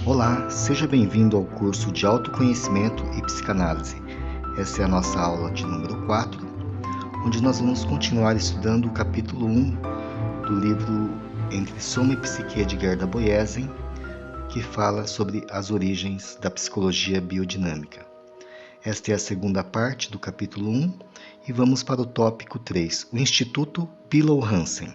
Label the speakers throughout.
Speaker 1: Olá, seja bem-vindo ao curso de Autoconhecimento e Psicanálise. Essa é a nossa aula de número 4, onde nós vamos continuar estudando o capítulo 1 do livro Entre Soma e Psique de Gerda Boyesen, que fala sobre as origens da psicologia biodinâmica. Esta é a segunda parte do capítulo 1 e vamos para o tópico 3, o Instituto Bilow Hansen.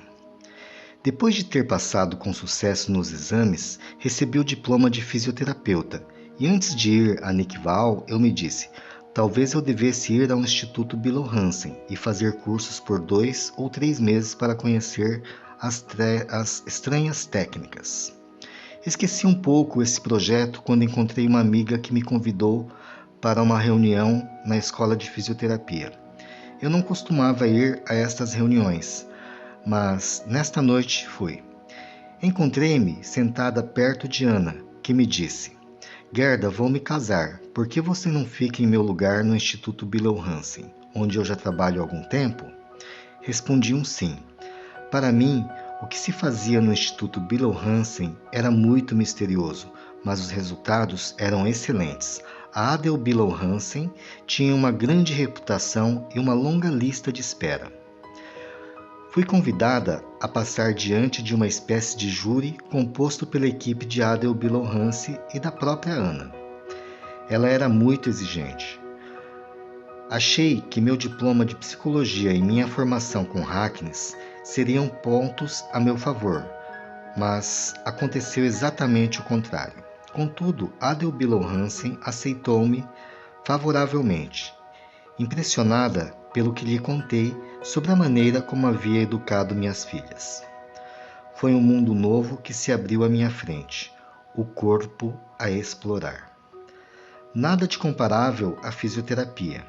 Speaker 1: Depois de ter passado com sucesso nos exames, recebi o diploma de fisioterapeuta e antes de ir a Nikval, eu me disse, talvez eu devesse ir ao Instituto Bilow Hansen e fazer cursos por 2 ou 3 meses para conhecer as estranhas técnicas. Esqueci um pouco esse projeto quando encontrei uma amiga que me convidou para uma reunião na escola de fisioterapia. Eu não costumava ir a estas reuniões, mas nesta noite fui. Encontrei-me sentada perto de Ana, que me disse, Gerda, vou me casar, por que você não fica em meu lugar no Instituto Bilow Hansen, onde eu já trabalho há algum tempo? Respondi um sim. Para mim, o que se fazia no Instituto Bilow Hansen era muito misterioso, mas os resultados eram excelentes. A Adele Bilow Hansen tinha uma grande reputação e uma longa lista de espera. Fui convidada a passar diante de uma espécie de júri composto pela equipe de Adele Bilow Hansen e da própria Ana. Ela era muito exigente. Achei que meu diploma de psicologia e minha formação com Hackness seriam pontos a meu favor, mas aconteceu exatamente o contrário. Contudo, Adele Bilow Hansen aceitou-me favoravelmente, impressionada pelo que lhe contei sobre a maneira como havia educado minhas filhas. Foi um mundo novo que se abriu à minha frente, o corpo a explorar. Nada de comparável à fisioterapia.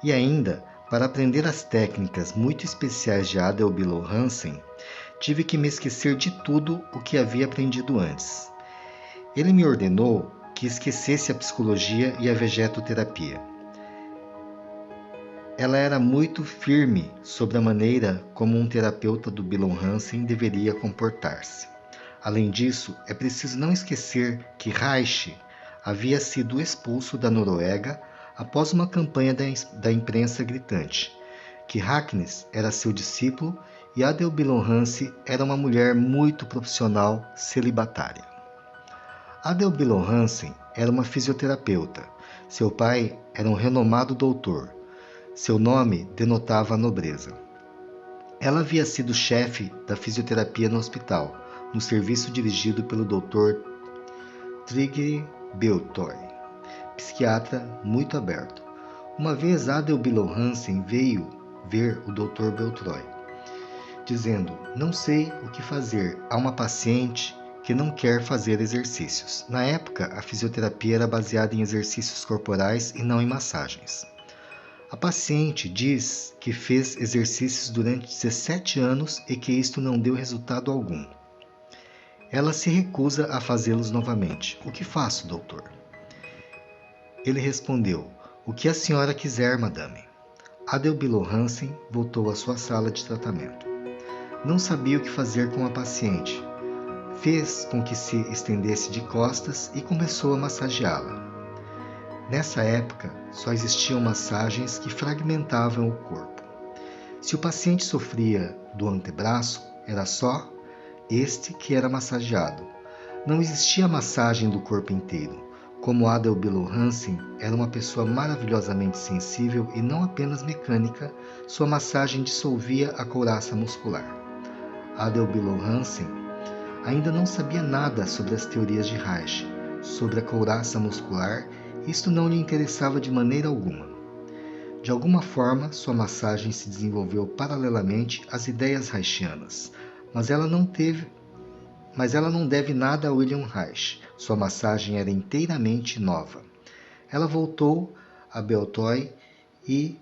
Speaker 1: E ainda, para aprender as técnicas muito especiais de Adele Bilow Hansen, tive que me esquecer de tudo o que havia aprendido antes. Ele me ordenou que esquecesse a psicologia e a vegetoterapia. Ela era muito firme sobre a maneira como um terapeuta do Bilow Hansen deveria comportar-se. Além disso, é preciso não esquecer que Reich havia sido expulso da Noruega após uma campanha da imprensa gritante, que Hackness era seu discípulo e Adele Bilow Hansen era uma mulher muito profissional celibatária. Adele Bilow Hansen era uma fisioterapeuta. Seu pai era um renomado doutor. Seu nome denotava a nobreza. Ela havia sido chefe da fisioterapia no hospital, no serviço dirigido pelo Dr. Trygve Beltoy, psiquiatra muito aberto. Uma vez Adele Bilow Hansen veio ver o Dr. Beltoy, dizendo, não sei o que fazer, há uma paciente que não quer fazer exercícios. Na época, a fisioterapia era baseada em exercícios corporais e não em massagens. A paciente diz que fez exercícios durante 17 anos e que isto não deu resultado algum. Ela se recusa a fazê-los novamente. O que faço, doutor? Ele respondeu, o que a senhora quiser, madame. Adele Bilow Hansen voltou à sua sala de tratamento. Não sabia o que fazer com a paciente. Fez com que se estendesse de costas e começou a massageá-la. Nessa época, só existiam massagens que fragmentavam o corpo. Se o paciente sofria do antebraço, era só este que era massageado. Não existia massagem do corpo inteiro. Como Adele Bilow Hansen era uma pessoa maravilhosamente sensível e não apenas mecânica, sua massagem dissolvia a couraça muscular. Adele Bilow Hansen ainda não sabia nada sobre as teorias de Reich, sobre a couraça muscular. Isto não lhe interessava de maneira alguma. De alguma forma, sua massagem se desenvolveu paralelamente às ideias reichianas, mas ela não deve nada a William Reich. Sua massagem era inteiramente nova. Ela voltou a Beltoy e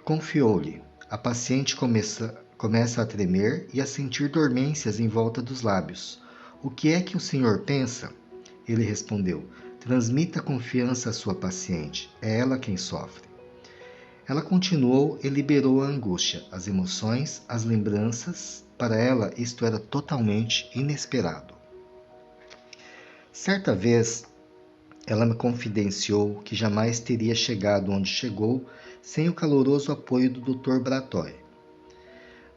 Speaker 1: confiou-lhe. A paciente começa a tremer e a sentir dormências em volta dos lábios. O que é que o senhor pensa? Ele respondeu, transmita confiança à sua paciente, é ela quem sofre. Ela continuou e liberou a angústia, as emoções, as lembranças. Para ela, isto era totalmente inesperado. Certa vez, ela me confidenciou que jamais teria chegado onde chegou sem o caloroso apoio do Dr. Bratói.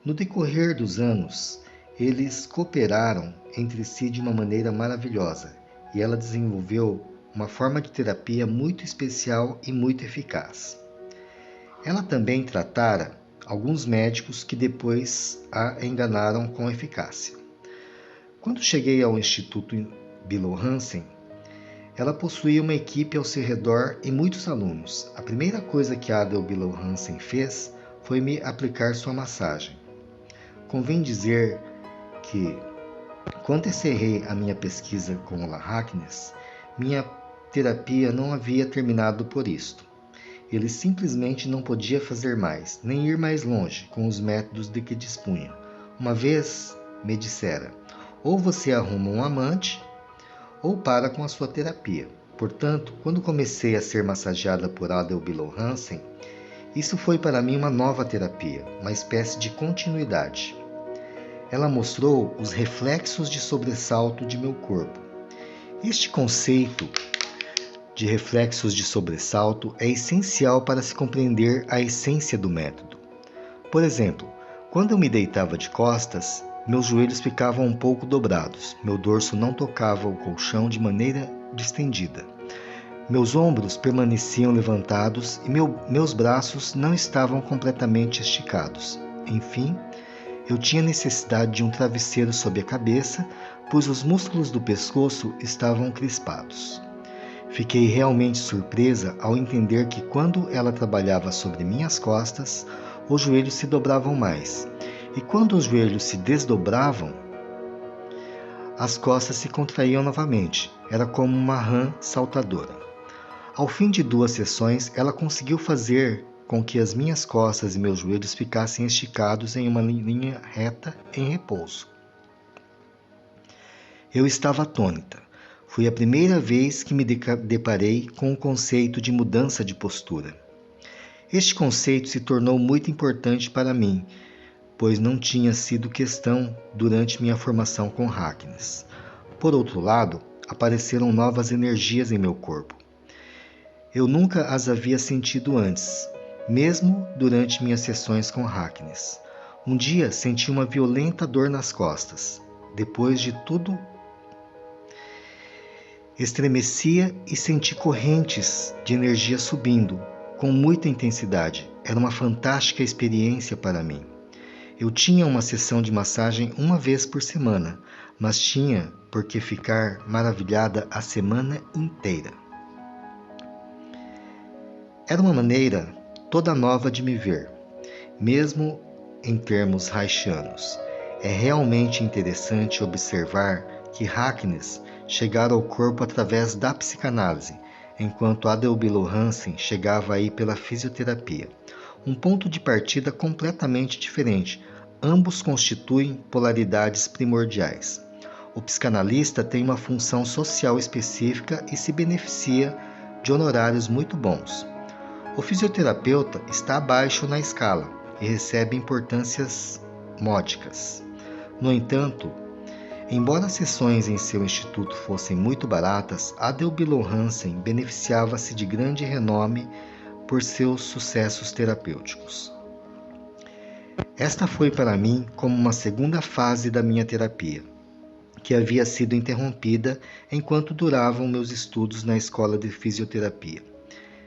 Speaker 1: No decorrer dos anos, eles cooperaram entre si de uma maneira maravilhosa e ela desenvolveu uma forma de terapia muito especial e muito eficaz. Ela também tratara alguns médicos que depois a enganaram com eficácia. Quando cheguei ao Instituto Billow Hansen, ela possuía uma equipe ao seu redor e muitos alunos. A primeira coisa que Adele Billow Hansen fez foi me aplicar sua massagem. Convém dizer que, quando encerrei a minha pesquisa com o Harkness, minha terapia não havia terminado por isto. Ele simplesmente não podia fazer mais, nem ir mais longe com os métodos de que dispunha. Uma vez me dissera: ou você arruma um amante, ou para com a sua terapia. Portanto, quando comecei a ser massageada por Adele Billow Hansen, isso foi para mim uma nova terapia, uma espécie de continuidade. Ela mostrou os reflexos de sobressalto de meu corpo. Este conceito de reflexos de sobressalto é essencial para se compreender a essência do método. Por exemplo, quando eu me deitava de costas, meus joelhos ficavam um pouco dobrados, meu dorso não tocava o colchão de maneira distendida. Meus ombros permaneciam levantados e meus braços não estavam completamente esticados. Enfim, eu tinha necessidade de um travesseiro sob a cabeça, pois os músculos do pescoço estavam crispados. Fiquei realmente surpresa ao entender que quando ela trabalhava sobre minhas costas, os joelhos se dobravam mais, e quando os joelhos se desdobravam, as costas se contraíam novamente. Era como uma rã saltadora. Ao fim de 2 sessões, ela conseguiu fazer com que as minhas costas e meus joelhos ficassem esticados em uma linha reta em repouso. Eu estava atônita. Foi a primeira vez que me deparei com o conceito de mudança de postura. Este conceito se tornou muito importante para mim, pois não tinha sido questão durante minha formação com Harkness. Por outro lado, apareceram novas energias em meu corpo. Eu nunca as havia sentido antes, mesmo durante minhas sessões com Harkness. Um dia senti uma violenta dor nas costas. Depois de tudo, estremecia e senti correntes de energia subindo, com muita intensidade. Era uma fantástica experiência para mim. Eu tinha uma sessão de massagem uma vez por semana, mas tinha por que ficar maravilhada a semana inteira. Era uma maneira toda nova de me ver, mesmo em termos haitianos. É realmente interessante observar que Harkness chegara ao corpo através da psicanálise, enquanto Adele Billow Hansen chegava aí pela fisioterapia. Um ponto de partida completamente diferente. Ambos constituem polaridades primordiais. O psicanalista tem uma função social específica e se beneficia de honorários muito bons. O fisioterapeuta está abaixo na escala e recebe importâncias módicas. No entanto, embora as sessões em seu instituto fossem muito baratas, Adele Billow Hansen beneficiava-se de grande renome por seus sucessos terapêuticos. Esta foi para mim como uma segunda fase da minha terapia, que havia sido interrompida enquanto duravam meus estudos na escola de fisioterapia.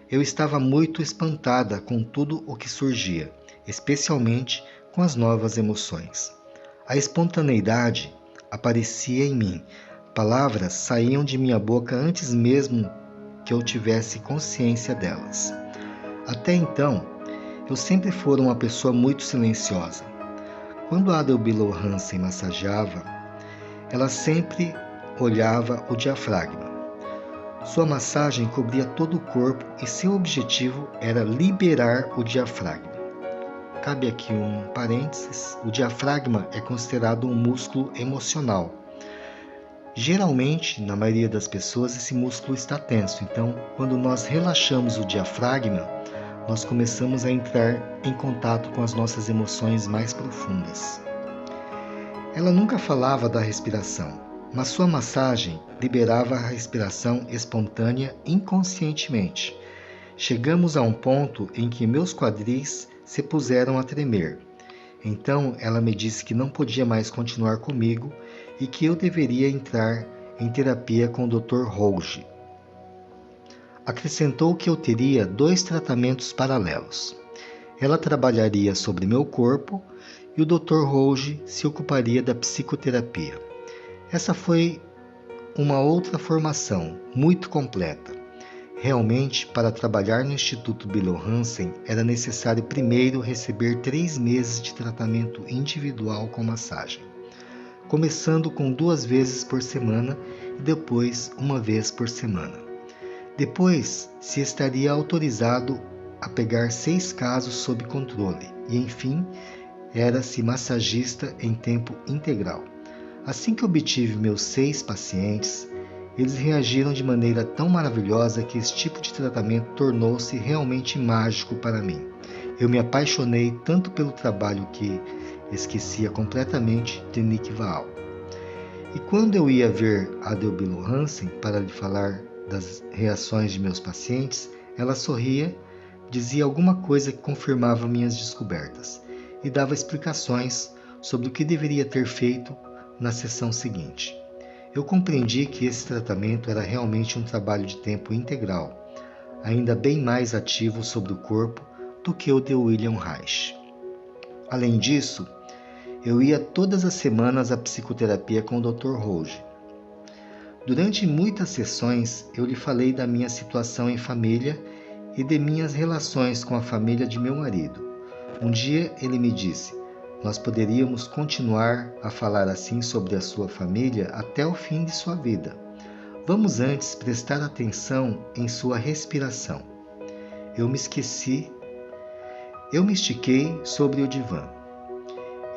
Speaker 1: Eu estava muito espantada com tudo o que surgia, especialmente com as novas emoções. A espontaneidade aparecia em mim. Palavras saíam de minha boca antes mesmo que eu tivesse consciência delas. Até então, eu sempre fora uma pessoa muito silenciosa. Quando Adele Billow Hansen massageava, ela sempre olhava o diafragma. Sua massagem cobria todo o corpo e seu objetivo era liberar o diafragma. Cabe aqui um parênteses: o diafragma é considerado um músculo emocional. Geralmente, na maioria das pessoas, esse músculo está tenso. Então, quando nós relaxamos o diafragma, nós começamos a entrar em contato com as nossas emoções mais profundas. Ela nunca falava da respiração. mas sua massagem liberava a respiração espontânea inconscientemente. Chegamos a um ponto em que meus quadris se puseram a tremer. Então ela me disse que não podia mais continuar comigo e que eu deveria entrar em terapia com o Dr. Rouge. Acrescentou que eu teria 2 tratamentos paralelos. Ela trabalharia sobre meu corpo e o Dr. Rouge se ocuparia da psicoterapia. Essa foi uma outra formação muito completa. Realmente, para trabalhar no Instituto Billel Hansen, era necessário primeiro receber 3 meses de tratamento individual com massagem, começando com 2 vezes por semana e depois 1 vez por semana. Depois, se estaria autorizado a pegar 6 casos sob controle e, enfim, era-se massagista em tempo integral. Assim que obtive meus 6 pacientes, eles reagiram de maneira tão maravilhosa que esse tipo de tratamento tornou-se realmente mágico para mim. Eu me apaixonei tanto pelo trabalho que esquecia completamente de Nick Vaal. E quando eu ia ver Adele Billel Hansen para lhe falar das reações de meus pacientes, ela sorria, dizia alguma coisa que confirmava minhas descobertas e dava explicações sobre o que deveria ter feito na sessão seguinte. Eu compreendi que esse tratamento era realmente um trabalho de tempo integral, ainda bem mais ativo sobre o corpo do que o de William Reich. Além disso, eu ia todas as semanas à psicoterapia com o Dr. Rouge. Durante muitas sessões, eu lhe falei da minha situação em família e de minhas relações com a família de meu marido. Um dia ele me disse: nós poderíamos continuar a falar assim sobre a sua família até o fim de sua vida. Vamos antes prestar atenção em sua respiração. Eu me estiquei sobre o divã.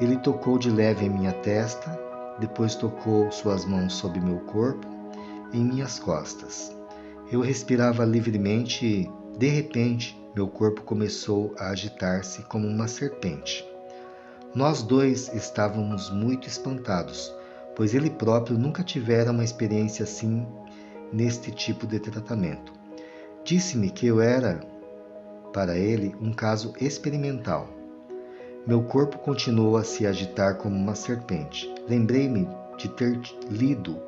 Speaker 1: Ele tocou de leve em minha testa, depois tocou suas mãos sobre meu corpo, em minhas costas. Eu respirava livremente e, de repente, meu corpo começou a agitar-se como uma serpente. Nós 2 estávamos muito espantados, pois ele próprio nunca tivera uma experiência assim neste tipo de tratamento. Disse-me que eu era, para ele, um caso experimental. Meu corpo continuou a se agitar como uma serpente. Lembrei-me de ter lido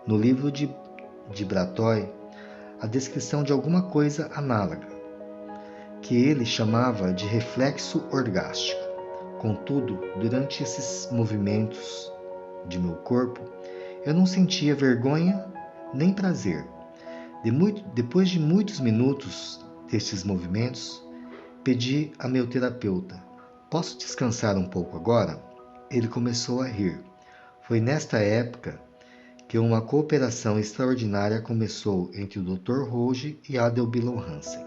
Speaker 1: no livro de Bratói a descrição de alguma coisa análoga, que ele chamava de reflexo orgástico. Contudo, durante esses movimentos de meu corpo, eu não sentia vergonha nem prazer. Depois de muitos minutos destes movimentos, pedi a meu terapeuta: posso descansar um pouco agora? Ele começou a rir. Foi nesta época que uma cooperação extraordinária começou entre o Dr. Rouge e Adele Billel Hansen.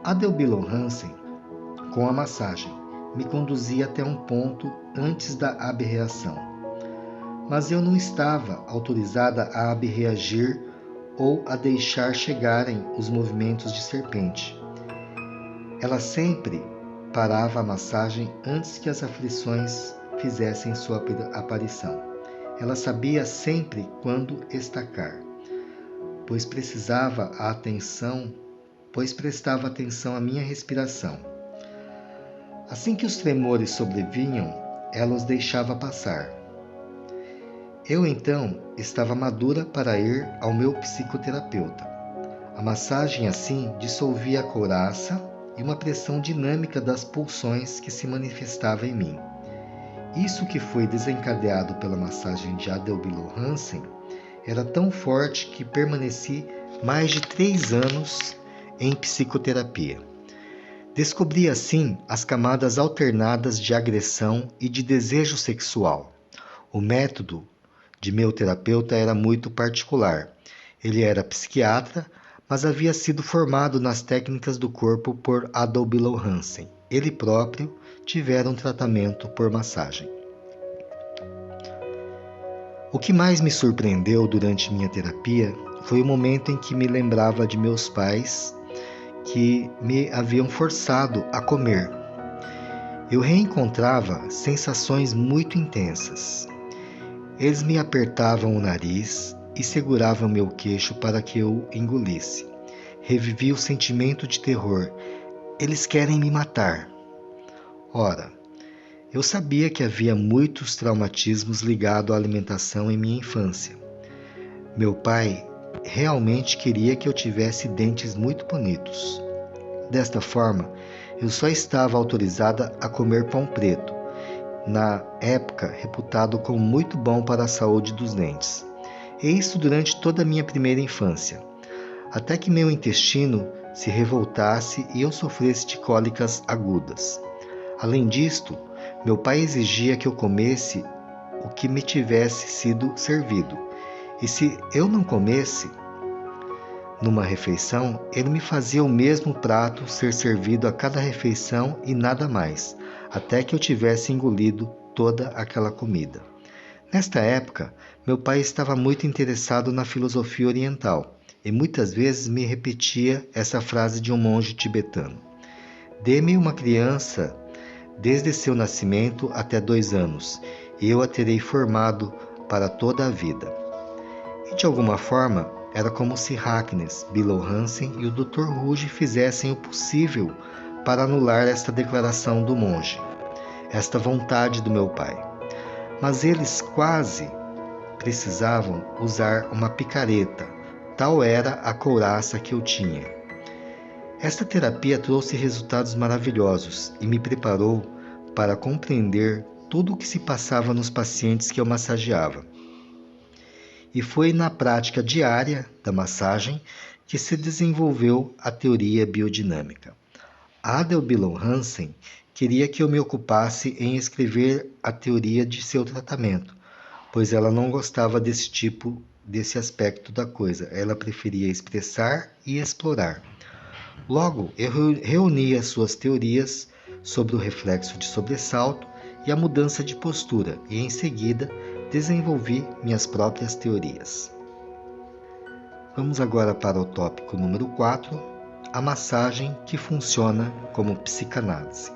Speaker 1: Adele Billel Hansen, com a massagem, me conduzia até um ponto antes da abreação. Mas eu não estava autorizada a abreagir ou a deixar chegarem os movimentos de serpente. Ela sempre parava a massagem antes que as aflições fizessem sua aparição. Ela sabia sempre quando estacar, pois prestava atenção à minha respiração. Assim que os tremores sobrevinham, ela os deixava passar. Eu então estava madura para ir ao meu psicoterapeuta. A massagem assim dissolvia a couraça e uma pressão dinâmica das pulsões que se manifestava em mim. Isso que foi desencadeado pela massagem de Adele Billel Hansen era tão forte que permaneci mais de 3 anos em psicoterapia. Descobri assim as camadas alternadas de agressão e de desejo sexual. O método de meu terapeuta era muito particular. Ele era psiquiatra, mas havia sido formado nas técnicas do corpo por Adele Billel Hansen. Ele próprio tivera um tratamento por massagem. O que mais me surpreendeu durante minha terapia foi o momento em que me lembrava de meus pais que me haviam forçado a comer. Eu reencontrava sensações muito intensas. Eles me apertavam o nariz e seguravam meu queixo para que eu engolisse. Revivi o sentimento de terror. Eles querem me matar. Ora, eu sabia que havia muitos traumatismos ligados à alimentação em minha infância. Meu pai realmente queria que eu tivesse dentes muito bonitos. Desta forma, eu só estava autorizada a comer pão preto, na época reputado como muito bom para a saúde dos dentes. E isso durante toda a minha primeira infância, até que meu intestino se revoltasse e eu sofresse de cólicas agudas. Além disto, meu pai exigia que eu comesse o que me tivesse sido servido. E se eu não comesse numa refeição, ele me fazia o mesmo prato ser servido a cada refeição e nada mais, até que eu tivesse engolido toda aquela comida. Nesta época, meu pai estava muito interessado na filosofia oriental e muitas vezes me repetia essa frase de um monge tibetano: "Dê-me uma criança desde seu nascimento até 2 anos, e eu a terei formado para toda a vida." E de alguma forma, era como se Harkness, Bill Hansen e o Dr. Ruge fizessem o possível para anular esta declaração do monge, esta vontade do meu pai. Mas eles quase precisavam usar uma picareta, tal era a couraça que eu tinha. Esta terapia trouxe resultados maravilhosos e me preparou para compreender tudo o que se passava nos pacientes que eu massageava. E foi na prática diária da massagem que se desenvolveu a teoria biodinâmica. Adele Bill Hansen queria que eu me ocupasse em escrever a teoria de seu tratamento, pois ela não gostava desse aspecto da coisa. Ela preferia expressar e explorar. Logo, eu reuni as suas teorias sobre o reflexo de sobressalto e a mudança de postura, e em seguida desenvolvi minhas próprias teorias. Vamos agora para o tópico número 4, a massagem que funciona como psicanálise.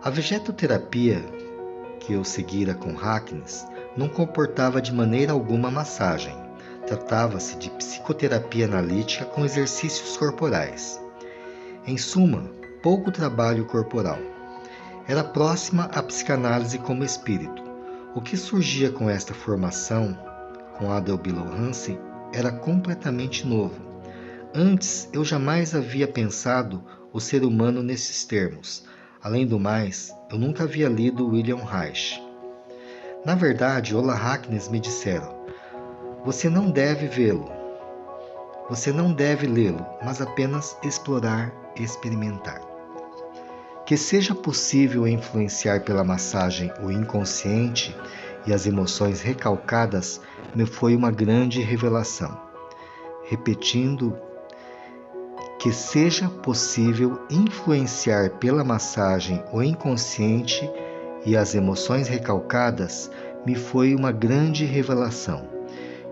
Speaker 1: A vegetoterapia que eu seguira com Harkness não comportava de maneira alguma massagem. Tratava-se de psicoterapia analítica com exercícios corporais. Em suma, pouco trabalho corporal. Era próxima à psicanálise como espírito. O que surgia com esta formação, com Adele Bill Hansen, era completamente novo. Antes, eu jamais havia pensado o ser humano nesses termos. Além do mais, eu nunca havia lido William Reich. Na verdade, Ola Harkness me disseram: "Você não deve vê-lo. Você não deve lê-lo, mas apenas explorar e experimentar." Que seja possível influenciar pela massagem o inconsciente e as emoções recalcadas me foi uma grande revelação. Repetindo, que seja possível influenciar pela massagem o inconsciente e as emoções recalcadas me foi uma grande revelação.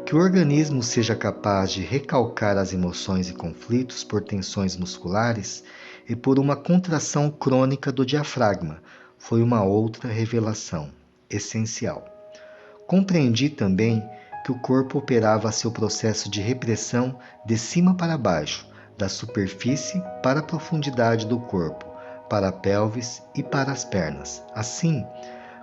Speaker 1: Que o organismo seja capaz de recalcar as emoções e conflitos por tensões musculares e por uma contração crônica do diafragma foi uma outra revelação essencial. Compreendi também que o corpo operava seu processo de repressão de cima para baixo, da superfície para a profundidade do corpo, para a pelvis e para as pernas. Assim,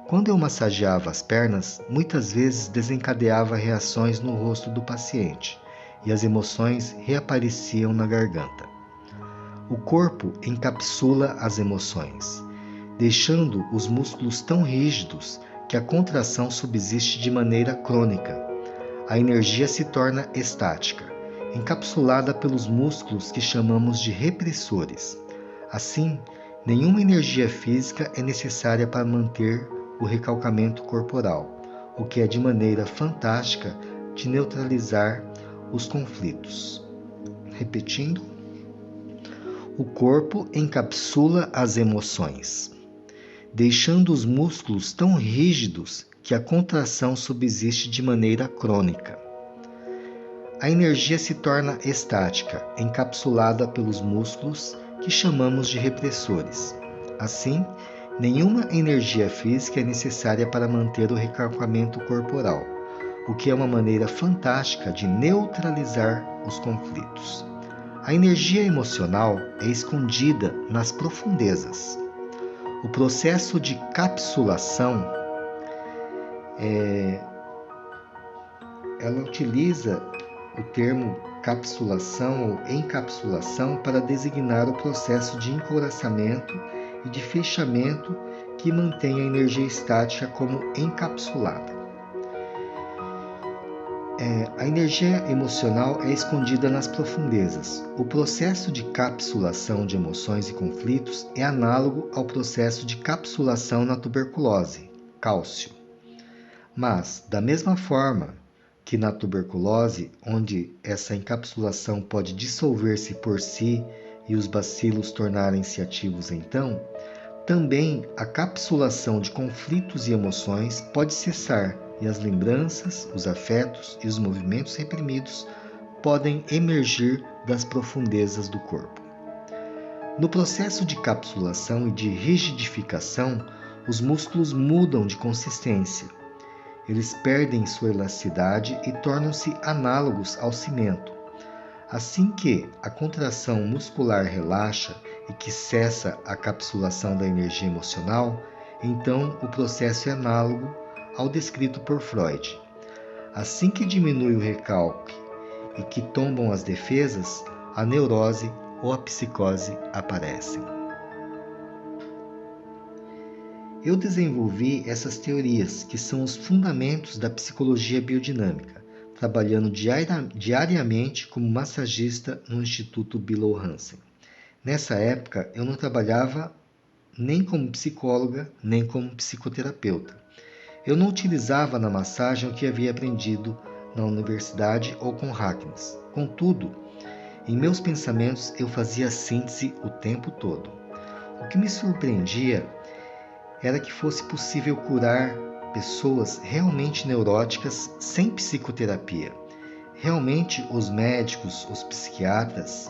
Speaker 1: quando eu massageava as pernas, muitas vezes desencadeava reações no rosto do paciente e as emoções reapareciam na garganta. O corpo encapsula as emoções, deixando os músculos tão rígidos que a contração subsiste de maneira crônica. A energia se torna estática, encapsulada pelos músculos que chamamos de repressores. Assim, nenhuma energia física é necessária para manter o recalcamento corporal, o que é de maneira fantástica de neutralizar os conflitos. Repetindo, o corpo encapsula as emoções, deixando os músculos tão rígidos que a contração subsiste de maneira crônica. A energia se torna estática, encapsulada pelos músculos que chamamos de repressores. Assim, Nenhuma energia física é necessária para manter o recalcamento corporal, o que é uma maneira fantástica de neutralizar os conflitos. A energia emocional é escondida nas profundezas. O processo de capsulação ela utiliza o termo capsulação ou encapsulação para designar o processo de encouraçamento e de fechamento que mantém a energia estática como encapsulada. A energia emocional é escondida nas profundezas. O processo de capsulação de emoções e conflitos é análogo ao processo de capsulação na tuberculose, cálcio. Mas, da mesma forma que na tuberculose, onde essa encapsulação pode dissolver-se por si e os bacilos tornarem-se ativos então, também a capsulação de conflitos e emoções pode cessar e as lembranças, os afetos e os movimentos reprimidos podem emergir das profundezas do corpo. No processo de capsulação e de rigidificação, os músculos mudam de consistência. Eles perdem sua elasticidade e tornam-se análogos ao cimento. Assim que a contração muscular relaxa e que cessa a capsulação da energia emocional, então o processo é análogo ao descrito por Freud. Assim que diminui o recalque e que tombam as defesas, a neurose ou a psicose aparecem. Eu desenvolvi essas teorias, que são os fundamentos da psicologia biodinâmica, trabalhando diariamente como massagista no Instituto Bill Hansen. Nessa época, eu não trabalhava nem como psicóloga, nem como psicoterapeuta. Eu não utilizava na massagem o que havia aprendido na universidade ou com Hackness. Contudo, em meus pensamentos eu fazia síntese o tempo todo. O que me surpreendia era que fosse possível curar pessoas realmente neuróticas sem psicoterapia. Realmente, os médicos, os psiquiatras,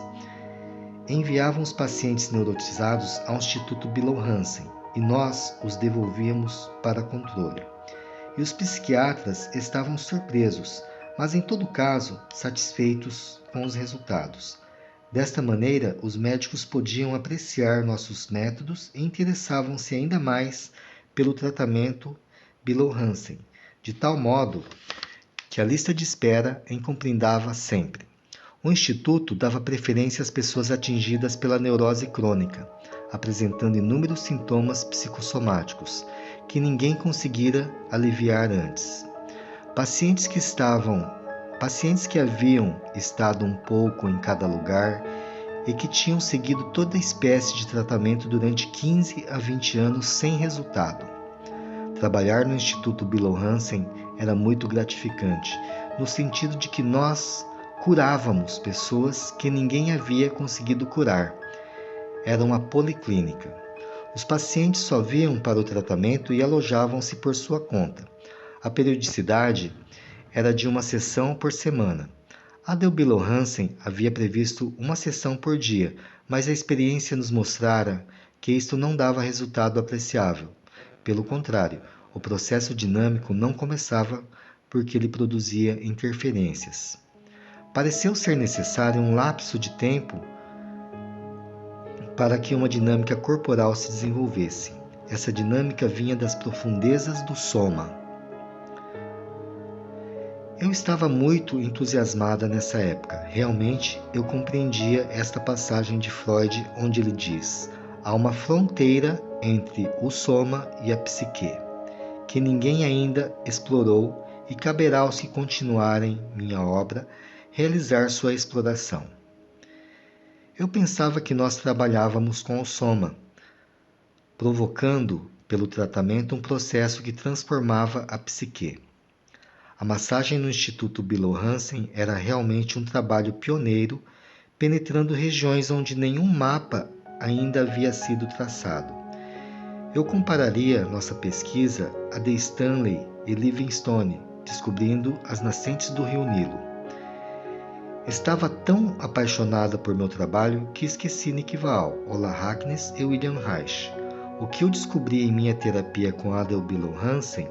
Speaker 1: enviavam os pacientes neurotizados ao Instituto Bill Hansen e nós os devolvíamos para controle. E os psiquiatras estavam surpresos, mas em todo caso satisfeitos com os resultados. Desta maneira, os médicos podiam apreciar nossos métodos e interessavam-se ainda mais pelo tratamento Bill Hansen, de tal modo que a lista de espera encomendava sempre. O Instituto dava preferência às pessoas atingidas pela neurose crônica, apresentando inúmeros sintomas psicossomáticos que ninguém conseguira aliviar antes. Pacientes que haviam estado um pouco em cada lugar e que tinham seguido toda espécie de tratamento durante 15 a 20 anos sem resultado. Trabalhar no Instituto Bill Hansen era muito gratificante, no sentido de que nós curávamos pessoas que ninguém havia conseguido curar. Era uma policlínica. Os pacientes só vinham para o tratamento e alojavam-se por sua conta. A periodicidade era de uma sessão por semana. A do Bill Hansen havia previsto uma sessão por dia, mas a experiência nos mostrara que isto não dava resultado apreciável. Pelo contrário, o processo dinâmico não começava porque ele produzia interferências. Pareceu ser necessário um lapso de tempo para que uma dinâmica corporal se desenvolvesse. Essa dinâmica vinha das profundezas do soma. Eu estava muito entusiasmada nessa época. Realmente, eu compreendia esta passagem de Freud onde ele diz: há uma fronteira entre o soma e a psique, que ninguém ainda explorou e caberá aos que continuarem minha obra realizar sua exploração. Eu pensava que nós trabalhávamos com o soma, provocando pelo tratamento um processo que transformava a psique. A massagem no Instituto Bill Hansen era realmente um trabalho pioneiro, penetrando regiões onde nenhum mapa ainda havia sido traçado. Eu compararia nossa pesquisa a de Stanley e Livingstone, descobrindo as nascentes do rio Nilo. Estava tão apaixonada por meu trabalho que esqueci Nick Vaal, Ola Hackness e William Reich. O que eu descobri em minha terapia com Adel Billow Hansen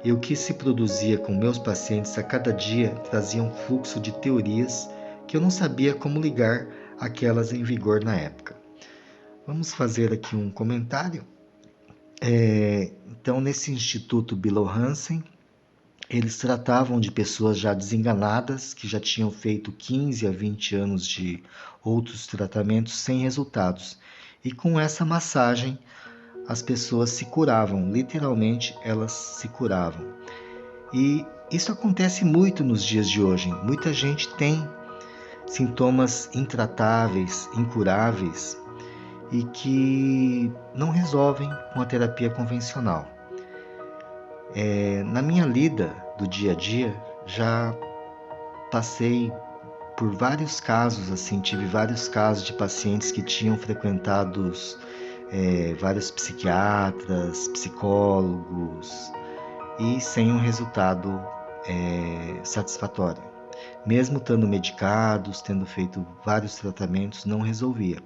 Speaker 1: e o que se produzia com meus pacientes a cada dia trazia um fluxo de teorias que eu não sabia como ligar àquelas em vigor na época. Vamos fazer aqui um comentário. Então, nesse Instituto Billow Hansen, eles tratavam de pessoas já desenganadas, que já tinham feito 15 a 20 anos de outros tratamentos sem resultados. E com essa massagem, as pessoas se curavam, literalmente elas se curavam. E isso acontece muito nos dias de hoje. Muita gente tem sintomas intratáveis, incuráveis e que não resolvem com a terapia convencional. Na minha lida do dia a dia, já passei por vários casos, assim, tive vários casos de pacientes que tinham frequentado vários psiquiatras, psicólogos e sem um resultado satisfatório. Mesmo estando medicados, tendo feito vários tratamentos, não resolvia.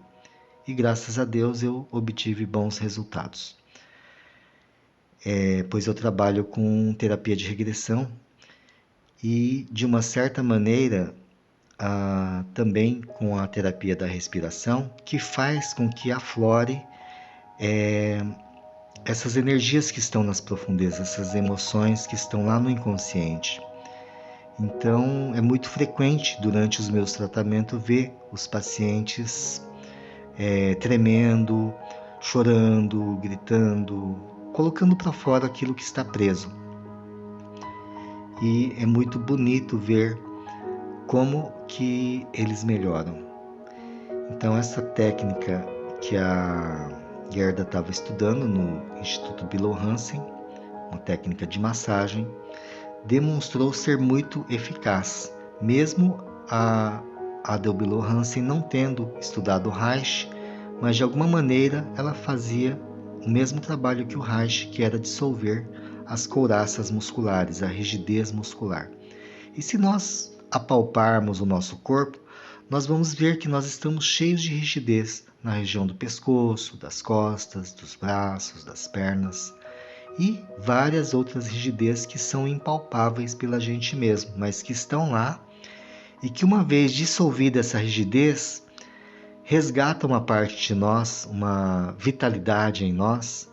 Speaker 1: E graças a Deus eu obtive bons resultados. Pois eu trabalho com terapia de regressão e, de uma certa maneira, também com a terapia da respiração, que faz com que aflore essas energias que estão nas profundezas, essas emoções que estão lá no inconsciente. Então, é muito frequente durante os meus tratamentos ver os pacientes tremendo, chorando, gritando, colocando para fora aquilo que está preso. E é muito bonito ver como que eles melhoram. Então, essa técnica que a Gerda estava estudando no Instituto Billow Hansen, uma técnica de massagem, demonstrou ser muito eficaz, mesmo a Adel Billow Hansen não tendo estudado o Reich, mas de alguma maneira ela fazia o mesmo trabalho que o Reich, que era dissolver as couraças musculares, a rigidez muscular. E se nós apalparmos o nosso corpo, nós vamos ver que nós estamos cheios de rigidez na região do pescoço, das costas, dos braços, das pernas e várias outras rigidez que são impalpáveis pela gente mesmo, mas que estão lá e que, uma vez dissolvida essa rigidez, resgata uma parte de nós, uma vitalidade em nós,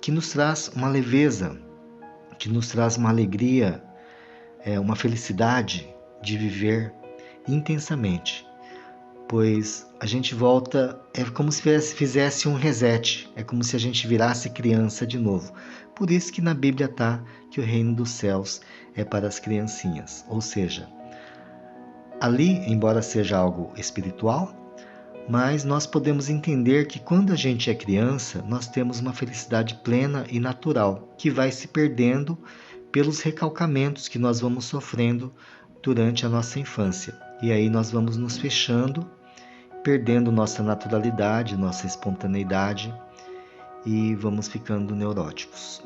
Speaker 1: que nos traz uma leveza, que nos traz uma alegria, uma felicidade de viver intensamente. Pois a gente volta, é como se fizesse um reset, é como se a gente virasse criança de novo. Por isso que na Bíblia está que o reino dos céus é para as criancinhas, ou seja, ali, embora seja algo espiritual, mas nós podemos entender que quando a gente é criança, nós temos uma felicidade plena e natural, que vai se perdendo pelos recalcamentos que nós vamos sofrendo durante a nossa infância. E aí nós vamos nos fechando, perdendo nossa naturalidade, nossa espontaneidade e vamos ficando neuróticos.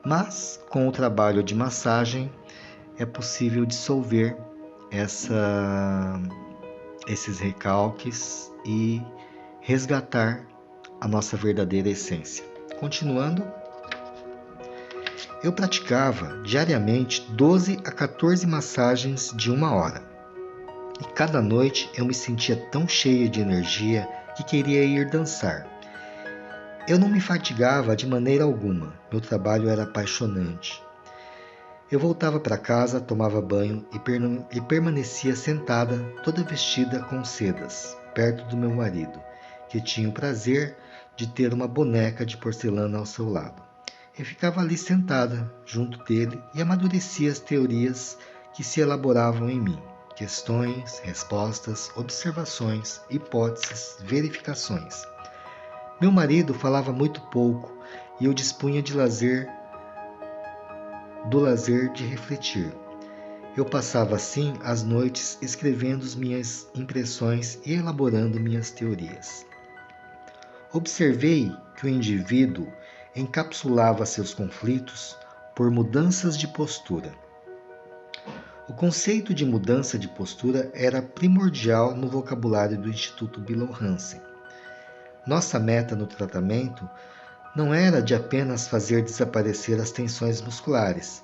Speaker 1: Mas com o trabalho de massagem é possível dissolver esses recalques e resgatar a nossa verdadeira essência. Continuando, eu praticava diariamente 12 a 14 massagens de 1 hora. E cada noite eu me sentia tão cheia de energia que queria ir dançar. Eu não me fatigava de maneira alguma, meu trabalho era apaixonante. Eu voltava para casa, tomava banho e permanecia sentada, toda vestida com sedas, perto do meu marido, que tinha o prazer de ter uma boneca de porcelana ao seu lado. Eu ficava ali sentada, junto dele, e amadurecia as teorias que se elaboravam em mim. Questões, respostas, observações, hipóteses, verificações. Meu marido falava muito pouco e eu dispunha do lazer de refletir. Eu passava assim as noites escrevendo minhas impressões e elaborando minhas teorias. Observei que o indivíduo encapsulava seus conflitos por mudanças de postura. O conceito de mudança de postura era primordial no vocabulário do Instituto Billow Hansen. Nossa meta no tratamento não era de apenas fazer desaparecer as tensões musculares,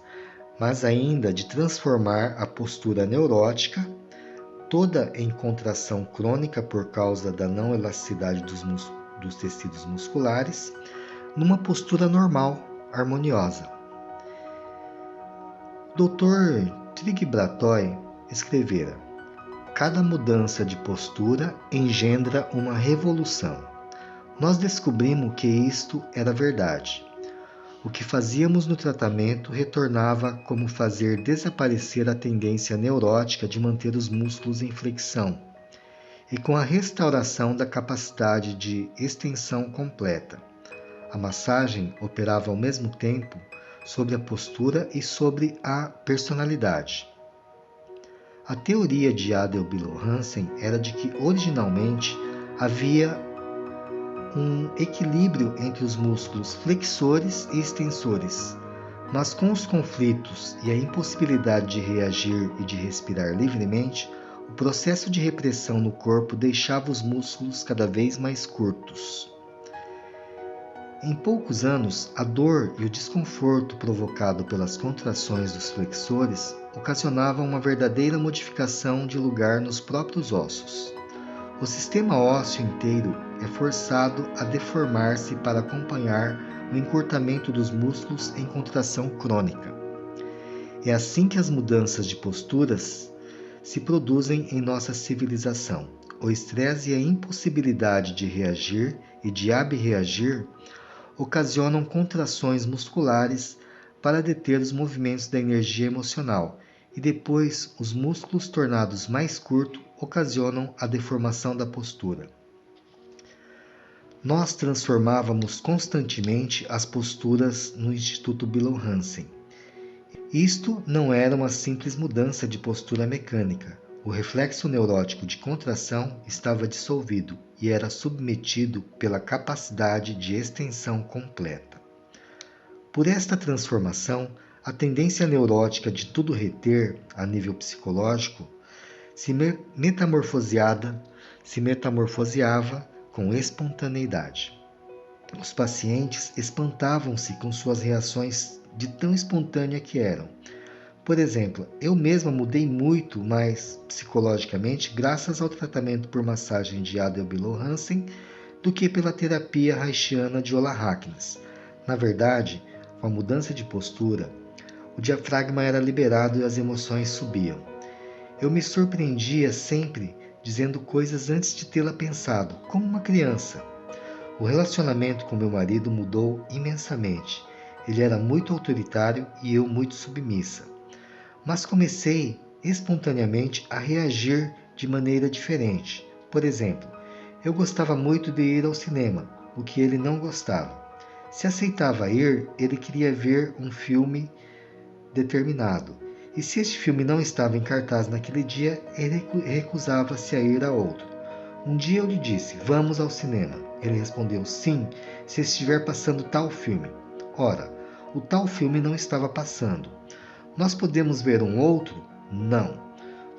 Speaker 1: mas ainda de transformar a postura neurótica, toda em contração crônica por causa da não elasticidade dos tecidos musculares, numa postura normal, harmoniosa. Dr. Trygve Brattøy escrevera: cada mudança de postura engendra uma revolução. Nós descobrimos que isto era verdade. O que fazíamos no tratamento retornava como fazer desaparecer a tendência neurótica de manter os músculos em flexão, e com a restauração da capacidade de extensão completa. A massagem operava ao mesmo tempo sobre a postura e sobre a personalidade. A teoria de Adel Billow Hansen era de que originalmente havia um equilíbrio entre os músculos flexores e extensores, mas com os conflitos e a impossibilidade de reagir e de respirar livremente, o processo de repressão no corpo deixava os músculos cada vez mais curtos. Em poucos anos, a dor e o desconforto provocado pelas contrações dos flexores ocasionavam uma verdadeira modificação de lugar nos próprios ossos. O sistema ósseo inteiro é forçado a deformar-se para acompanhar o encurtamento dos músculos em contração crônica. É assim que as mudanças de posturas se produzem em nossa civilização. O estresse e a impossibilidade de reagir e de abreagir ocasionam contrações musculares para deter os movimentos da energia emocional, e depois os músculos tornados mais curtos ocasionam a deformação da postura. Nós transformávamos constantemente as posturas no Instituto Billow Hansen. Isto não era uma simples mudança de postura mecânica. O reflexo neurótico de contração estava dissolvido e era submetido pela capacidade de extensão completa. Por esta transformação, a tendência neurótica de tudo reter, a nível psicológico, se metamorfoseava com espontaneidade. Os pacientes espantavam-se com suas reações de tão espontânea que eram. Por exemplo, eu mesma mudei muito mais psicologicamente graças ao tratamento por massagem de Adel Billow Hansen do que pela terapia haitiana de Ola Harkness. Na verdade, com a mudança de postura, o diafragma era liberado e as emoções subiam. Eu me surpreendia sempre dizendo coisas antes de tê-la pensado, como uma criança. O relacionamento com meu marido mudou imensamente. Ele era muito autoritário e eu muito submissa. Mas comecei espontaneamente a reagir de maneira diferente. Por exemplo, eu gostava muito de ir ao cinema, o que ele não gostava. Se aceitava ir, ele queria ver um filme determinado. E se este filme não estava em cartaz naquele dia, ele recusava-se a ir a outro. Um dia eu lhe disse: vamos ao cinema. Ele respondeu: sim, se estiver passando tal filme. Ora, o tal filme não estava passando. Nós podemos ver um outro? Não.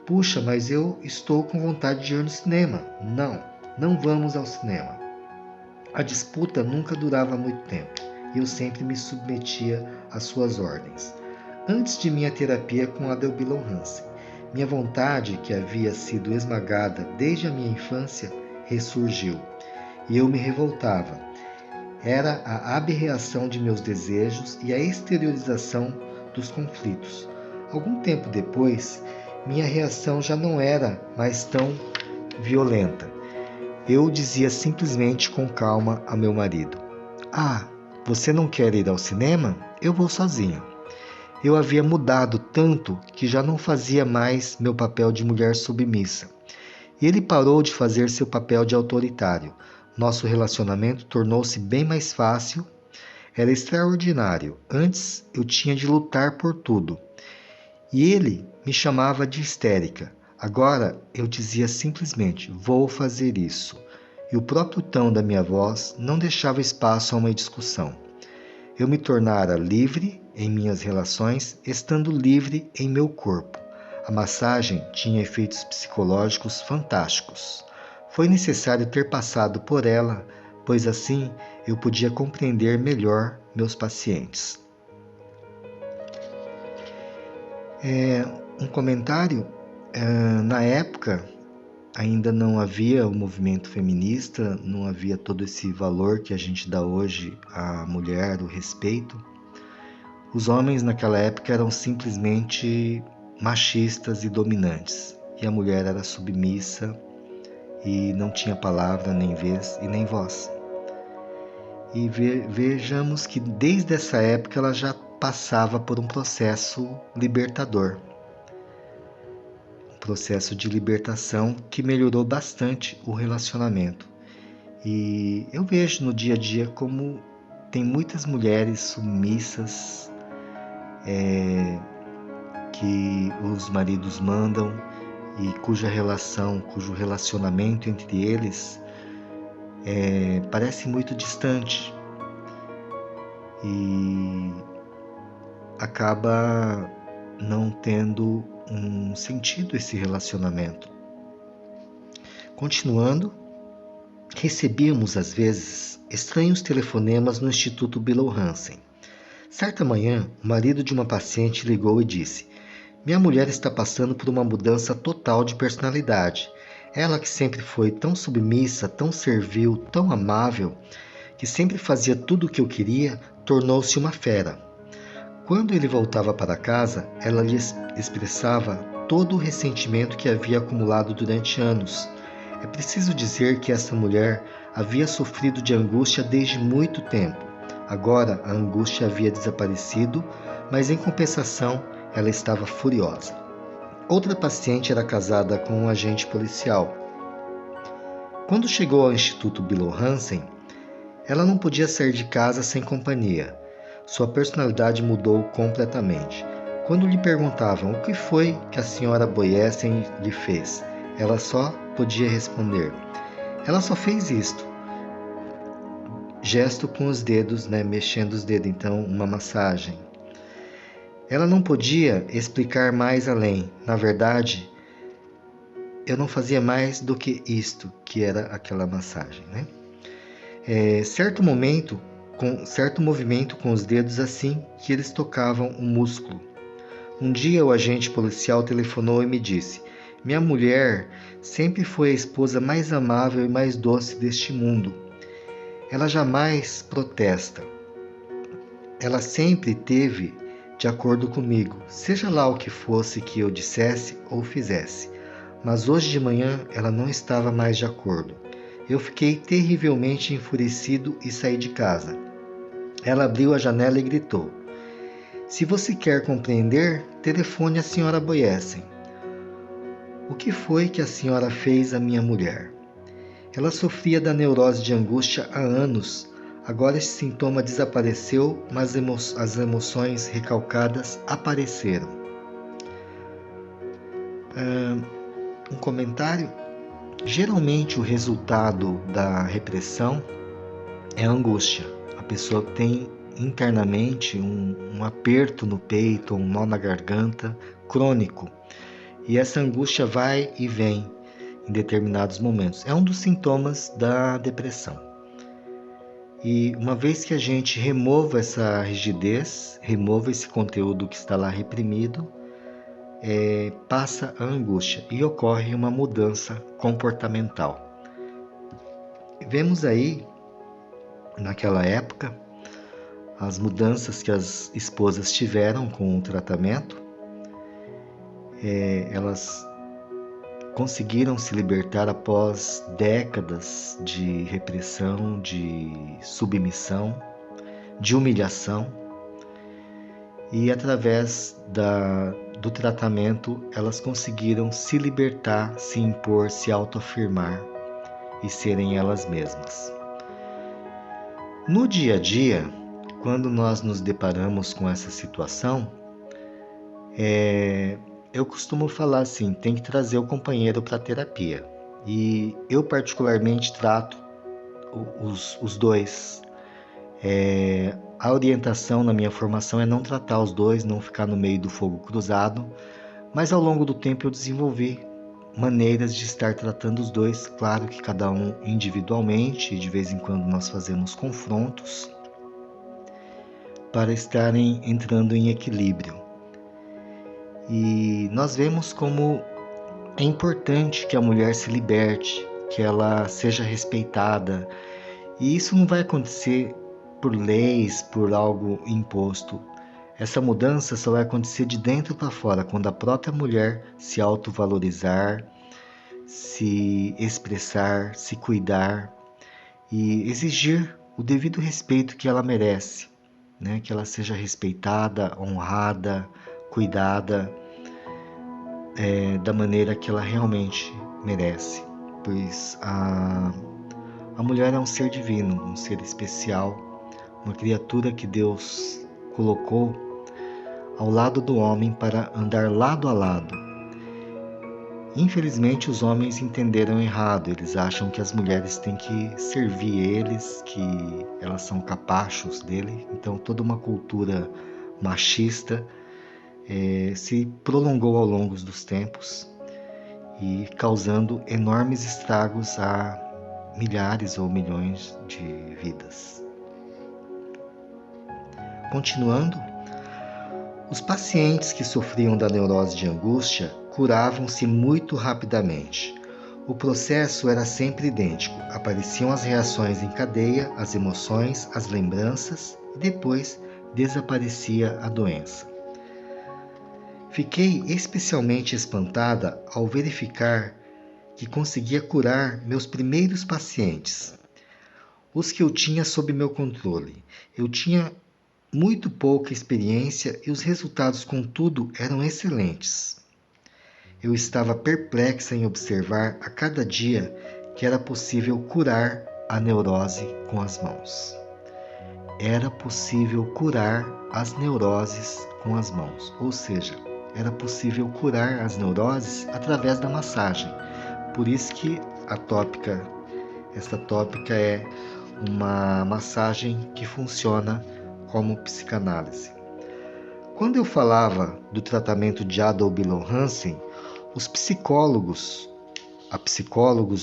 Speaker 1: Puxa, mas eu estou com vontade de ir no cinema. Não, não vamos ao cinema. A disputa nunca durava muito tempo e eu sempre me submetia às suas ordens. Antes de minha terapia com Adel Billow Hansen, minha vontade, que havia sido esmagada desde a minha infância, ressurgiu, e eu me revoltava. Era a abreação de meus desejos e a exteriorização dos conflitos. Algum tempo depois, minha reação já não era mais tão violenta. Eu dizia simplesmente com calma a meu marido: ah, você não quer ir ao cinema? Eu vou sozinho. Eu havia mudado tanto que já não fazia mais meu papel de mulher submissa. E ele parou de fazer seu papel de autoritário. Nosso relacionamento tornou-se bem mais fácil. Era extraordinário. Antes eu tinha de lutar por tudo. E ele me chamava de histérica. Agora eu dizia simplesmente: vou fazer isso. E o próprio tom da minha voz não deixava espaço a uma discussão. Eu me tornara livre em minhas relações, estando livre em meu corpo. A massagem tinha efeitos psicológicos fantásticos. Foi necessário ter passado por ela pois assim eu podia compreender melhor meus pacientes. Um comentário, na época ainda não havia o movimento feminista, não havia todo esse valor que a gente dá hoje à mulher, o respeito. Os homens naquela época eram simplesmente machistas e dominantes, e a mulher era submissa e não tinha palavra, nem vez e nem voz. E vejamos que desde essa época ela já passava por um processo libertador, um processo de libertação que melhorou bastante o relacionamento. E eu vejo no dia a dia como tem muitas mulheres submissas, que os maridos mandam e cujo relacionamento entre eles parece muito distante e acaba não tendo um sentido esse relacionamento. Continuando, recebíamos às vezes estranhos telefonemas no Instituto Billow Hansen. Certa manhã, o marido de uma paciente ligou e disse: "Minha mulher está passando por uma mudança total de personalidade. Ela que sempre foi tão submissa, tão servil, tão amável, que sempre fazia tudo o que eu queria, tornou-se uma fera. Quando ele voltava para casa, ela lhe expressava todo o ressentimento que havia acumulado durante anos. É preciso dizer que essa mulher havia sofrido de angústia desde muito tempo. Agora a angústia havia desaparecido, mas em compensação ela estava furiosa." Outra paciente era casada com um agente policial. Quando chegou ao Instituto Billow Hansen, ela não podia sair de casa sem companhia. Sua personalidade mudou completamente. Quando lhe perguntavam o que foi que a senhora Boyessen lhe fez, ela só podia responder: "Ela só fez isto." Gesto com os dedos, mexendo os dedos, então uma massagem. Ela não podia explicar mais além. Na verdade, eu não fazia mais do que isto, que era aquela massagem, certo movimento com os dedos assim que eles tocavam o músculo. Um dia o agente policial telefonou e me disse: "Minha mulher sempre foi a esposa mais amável e mais doce deste mundo. Ela jamais protesta. Ela sempre teve de acordo comigo, seja lá o que fosse que eu dissesse ou fizesse. Mas hoje de manhã ela não estava mais de acordo. Eu fiquei terrivelmente enfurecido e saí de casa. Ela abriu a janela e gritou: "Se você quer compreender, telefone à senhora Boyessen. O que foi que a senhora fez à minha mulher?" Ela sofria da neurose de angústia há anos. Agora esse sintoma desapareceu, mas as emoções recalcadas apareceram. Um comentário. Geralmente o resultado da repressão é a angústia. A pessoa tem internamente um aperto no peito, um nó na garganta crônico. E essa angústia vai e vem em determinados momentos. É um dos sintomas da depressão. E uma vez que a gente remova essa rigidez, remova esse conteúdo que está lá reprimido, passa a angústia e ocorre uma mudança comportamental. Vemos aí, naquela época, as mudanças que as esposas tiveram com o tratamento. Elas conseguiram se libertar após décadas de repressão, de submissão, de humilhação, e através do tratamento elas conseguiram se libertar, se impor, se autoafirmar e serem elas mesmas. No dia a dia, quando nós nos deparamos com essa situação, eu costumo falar assim, tem que trazer o companheiro para a terapia. E eu particularmente trato os dois. A orientação na minha formação é não tratar os dois, não ficar no meio do fogo cruzado, mas ao longo do tempo eu desenvolvi maneiras de estar tratando os dois, claro que cada um individualmente, e de vez em quando nós fazemos confrontos para estarem entrando em equilíbrio. E nós vemos como é importante que a mulher se liberte, que ela seja respeitada, e isso não vai acontecer por leis, por algo imposto. Essa mudança só vai acontecer de dentro para fora, quando a própria mulher se autovalorizar, se expressar, se cuidar e exigir o devido respeito que ela merece, né? Que ela seja respeitada, honrada, cuidada da maneira que ela realmente merece, pois a mulher é um ser divino, um ser especial, uma criatura que Deus colocou ao lado do homem para andar lado a lado. Infelizmente, os homens entenderam errado. Eles acham que as mulheres têm que servir eles, que elas são capachos dele. Então, toda uma cultura machista se prolongou ao longo dos tempos e causando enormes estragos a milhares ou milhões de vidas. Continuando, os pacientes que sofriam da neurose de angústia curavam-se muito rapidamente. O processo era sempre idêntico. Apareciam as reações em cadeia, as emoções, as lembranças e depois desaparecia a doença. Fiquei especialmente espantada ao verificar que conseguia curar meus primeiros pacientes, os que eu tinha sob meu controle. Eu tinha muito pouca experiência e os resultados, contudo, eram excelentes. Eu estava perplexa em observar a cada dia que era possível curar a neurose com as mãos. Era possível curar as neuroses com as mãos, ou seja, era possível curar as neuroses através da massagem. Por isso que esta tópica é uma massagem que funciona como psicanálise. Quando eu falava do tratamento de Adel Billow Hansen, os psicólogos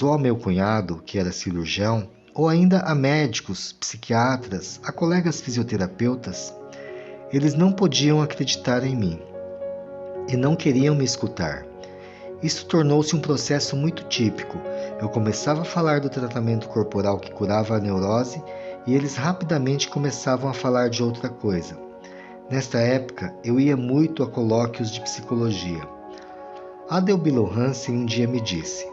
Speaker 1: ou ao meu cunhado, que era cirurgião, ou ainda a médicos, psiquiatras, a colegas fisioterapeutas, eles não podiam acreditar em mim e não queriam me escutar. Isso tornou-se um processo muito típico. Eu começava a falar do tratamento corporal que curava a neurose e eles rapidamente começavam a falar de outra coisa. Nesta época, eu ia muito a colóquios de psicologia. Adel Billow Hansen um dia me disse: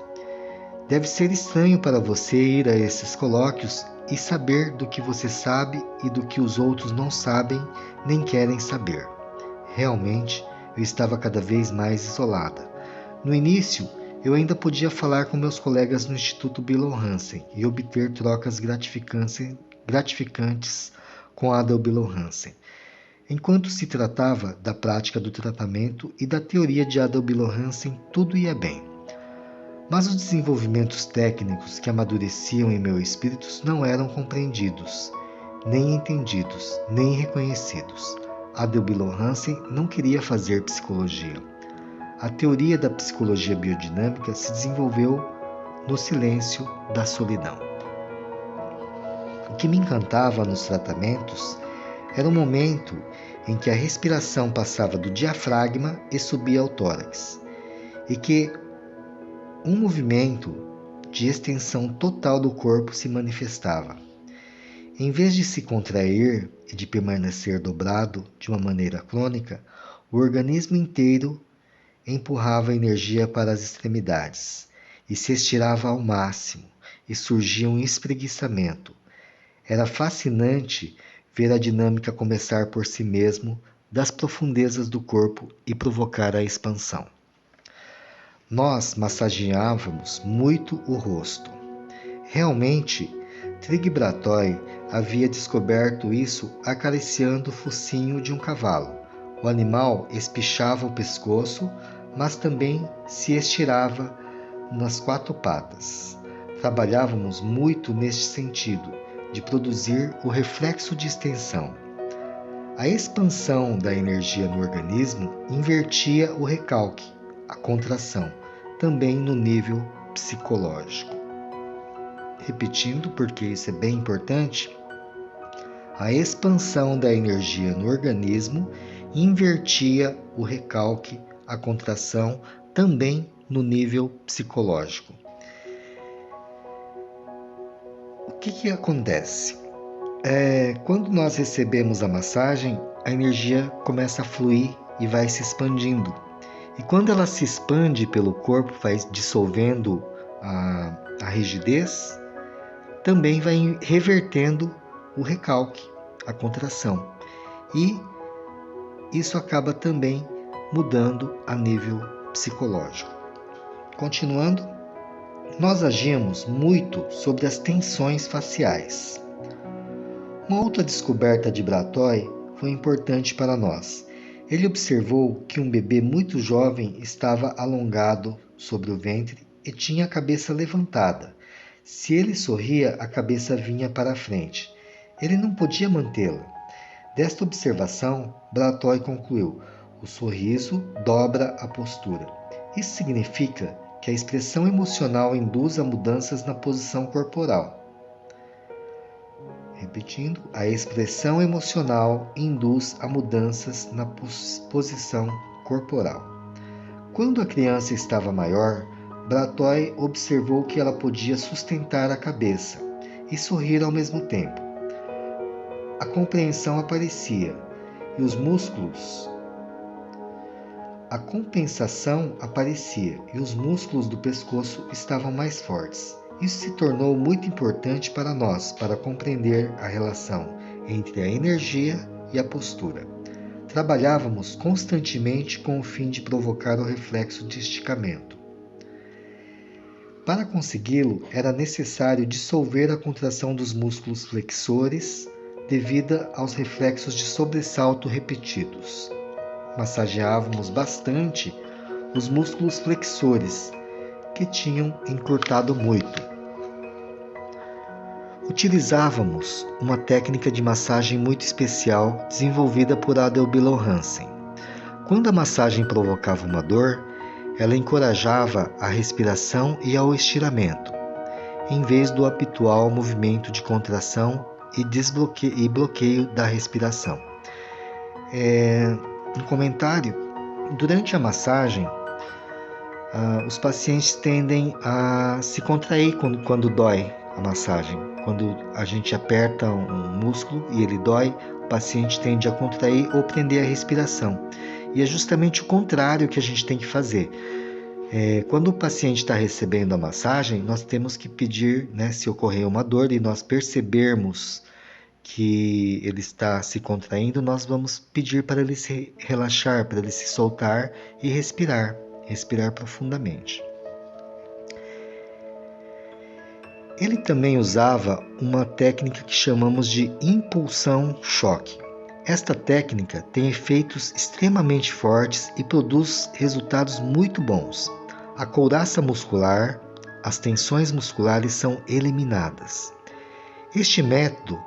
Speaker 1: "Deve ser estranho para você ir a esses colóquios e saber do que você sabe e do que os outros não sabem nem querem saber." Realmente, eu estava cada vez mais isolada. No início, eu ainda podia falar com meus colegas no Instituto Billow Hansen e obter trocas gratificantes com Adel Billow Hansen, enquanto se tratava da prática do tratamento e da teoria de Adel Billow Hansen, tudo ia bem. Mas os desenvolvimentos técnicos que amadureciam em meu espírito não eram compreendidos, nem entendidos, nem reconhecidos. Adel Billow Hansen não queria fazer psicologia. A teoria da psicologia biodinâmica se desenvolveu no silêncio da solidão. O que me encantava nos tratamentos era o momento em que a respiração passava do diafragma e subia ao tórax, e que um movimento de extensão total do corpo se manifestava. Em vez de se contrair e de permanecer dobrado de uma maneira crônica, o organismo inteiro empurrava a energia para as extremidades e se estirava ao máximo, e surgia um espreguiçamento. Era fascinante ver a dinâmica começar por si mesmo das profundezas do corpo e provocar a expansão. Nós massageávamos muito o rosto. Realmente, Trygve Brattøy havia descoberto isso acariciando o focinho de um cavalo. O animal espichava o pescoço, mas também se estirava nas quatro patas. Trabalhávamos muito neste sentido, de produzir o reflexo de extensão. A expansão da energia no organismo invertia o recalque, a contração, também no nível psicológico. Repetindo, porque isso é bem importante, a expansão da energia no organismo invertia o recalque, a contração, também no nível psicológico. O que acontece? Quando nós recebemos a massagem, a energia começa a fluir e vai se expandindo. E quando ela se expande pelo corpo, vai dissolvendo a rigidez, também vai revertendo o recalque, a contração. E isso acaba também mudando a nível psicológico. Continuando, nós agimos muito sobre as tensões faciais. Uma outra descoberta de Bratói foi importante para nós. Ele observou que um bebê muito jovem estava alongado sobre o ventre e tinha a cabeça levantada. Se ele sorria, a cabeça vinha para a frente. Ele não podia mantê-la. Desta observação, Bratói concluiu: o sorriso dobra a postura. Isso significa que a expressão emocional induz a mudanças na posição corporal. Repetindo, a expressão emocional induz a mudanças na posição corporal. Quando a criança estava maior, Bratói observou que ela podia sustentar a cabeça e sorrir ao mesmo tempo. A compreensão aparecia e os músculos. A compensação aparecia e os músculos do pescoço estavam mais fortes. Isso se tornou muito importante para nós para compreender a relação entre a energia e a postura. Trabalhávamos constantemente com o fim de provocar o reflexo de esticamento. Para consegui-lo, era necessário dissolver a contração dos músculos flexores devido aos reflexos de sobressalto repetidos. Massageávamos bastante os músculos flexores, que tinham encurtado muito. Utilizávamos uma técnica de massagem muito especial desenvolvida por Adel Billow Hansen. Quando a massagem provocava uma dor, ela encorajava a respiração e ao estiramento, em vez do habitual movimento de contração e bloqueio da respiração. Um comentário: durante a massagem, os pacientes tendem a se contrair quando dói a massagem. Quando a gente aperta um músculo e ele dói, o paciente tende a contrair ou prender a respiração. E é justamente o contrário que a gente tem que fazer. Quando o paciente está recebendo a massagem, nós temos que pedir, se ocorrer uma dor e nós percebermos que ele está se contraindo, nós vamos pedir para ele se relaxar, para ele se soltar e respirar profundamente. Ele também usava uma técnica que chamamos de impulsão-choque. Esta técnica tem efeitos extremamente fortes e produz resultados muito bons. A couraça muscular, as tensões musculares são eliminadas. Este método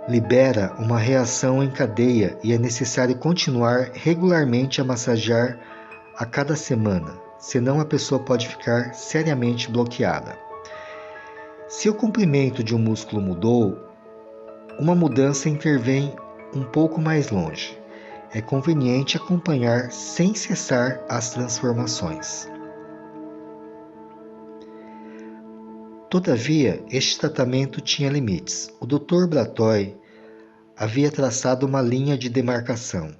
Speaker 1: libera uma reação em cadeia e é necessário continuar regularmente a massagear a cada semana, senão a pessoa pode ficar seriamente bloqueada. Se o comprimento de um músculo mudou, uma mudança intervém um pouco mais longe. É conveniente acompanhar sem cessar as transformações. Todavia, este tratamento tinha limites. O Dr. Bratói havia traçado uma linha de demarcação.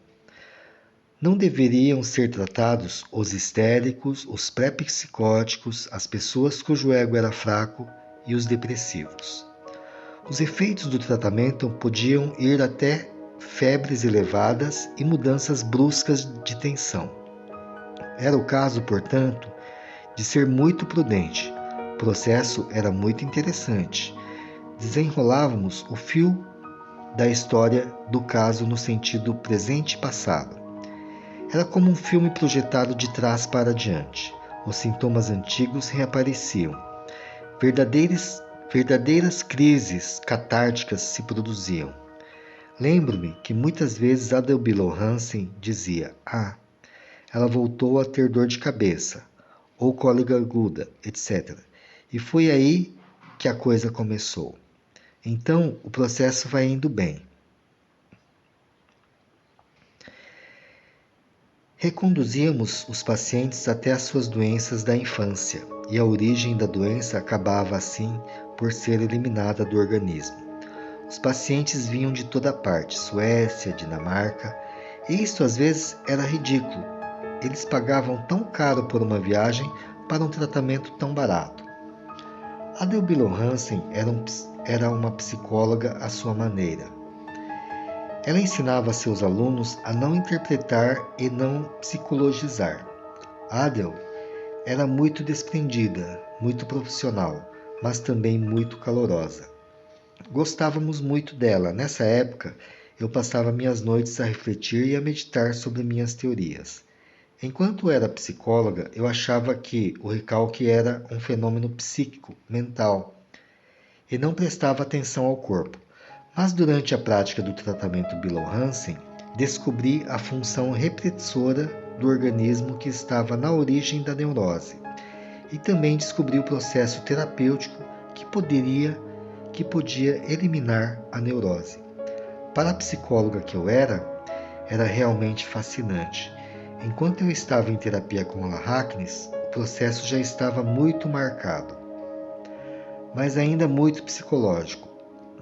Speaker 1: Não deveriam ser tratados os histéricos, os pré-psicóticos, as pessoas cujo ego era fraco e os depressivos. Os efeitos do tratamento podiam ir até febres elevadas e mudanças bruscas de tensão. Era o caso, portanto, de ser muito prudente. O processo era muito interessante. Desenrolávamos o fio da história do caso no sentido presente e passado. Era como um filme projetado de trás para diante. Os sintomas antigos reapareciam. Verdadeiras crises catárticas se produziam. Lembro-me que muitas vezes Adel Billow Hansen dizia: ela voltou a ter dor de cabeça, ou cólica aguda, etc. E foi aí que a coisa começou. Então, o processo vai indo bem. Reconduzíamos os pacientes até as suas doenças da infância, e a origem da doença acabava assim por ser eliminada do organismo. Os pacientes vinham de toda parte, Suécia, Dinamarca, e isso às vezes era ridículo. Eles pagavam tão caro por uma viagem para um tratamento tão barato. Adele Bilow Hansen era uma psicóloga à sua maneira. Ela ensinava seus alunos a não interpretar e não psicologizar. Adele era muito desprendida, muito profissional, mas também muito calorosa. Gostávamos muito dela. Nessa época, eu passava minhas noites a refletir e a meditar sobre minhas teorias. Enquanto era psicóloga, eu achava que o recalque era um fenômeno psíquico, mental, e não prestava atenção ao corpo. Mas durante a prática do tratamento Bilow Hansen, descobri a função repressora do organismo que estava na origem da neurose. E também descobri o processo terapêutico que podia eliminar a neurose. Para a psicóloga que eu era realmente fascinante. Enquanto eu estava em terapia com a Harkness, o processo já estava muito marcado, mas ainda muito psicológico.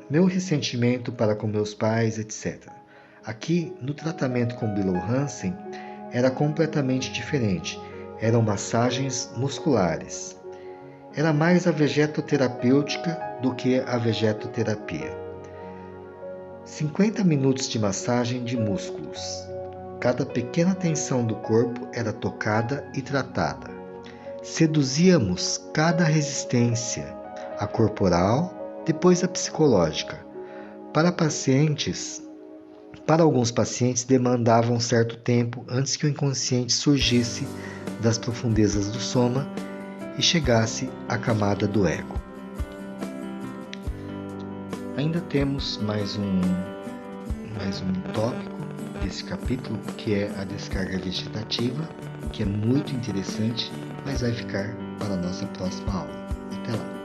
Speaker 1: Meu ressentimento para com meus pais, etc. Aqui, no tratamento com Bilow Hansen, era completamente diferente. Eram massagens musculares. Era mais a vegetoterapêutica do que a vegetoterapia. 50 minutos de massagem de músculos. Cada pequena tensão do corpo era tocada e tratada. Seduzíamos cada resistência, a corporal, depois a psicológica. Para alguns pacientes demandava um certo tempo antes que o inconsciente surgisse das profundezas do soma e chegasse à camada do ego. Ainda temos mais um tópico desse capítulo, que é a descarga vegetativa, que é muito interessante, mas vai ficar para a nossa próxima aula. Até lá!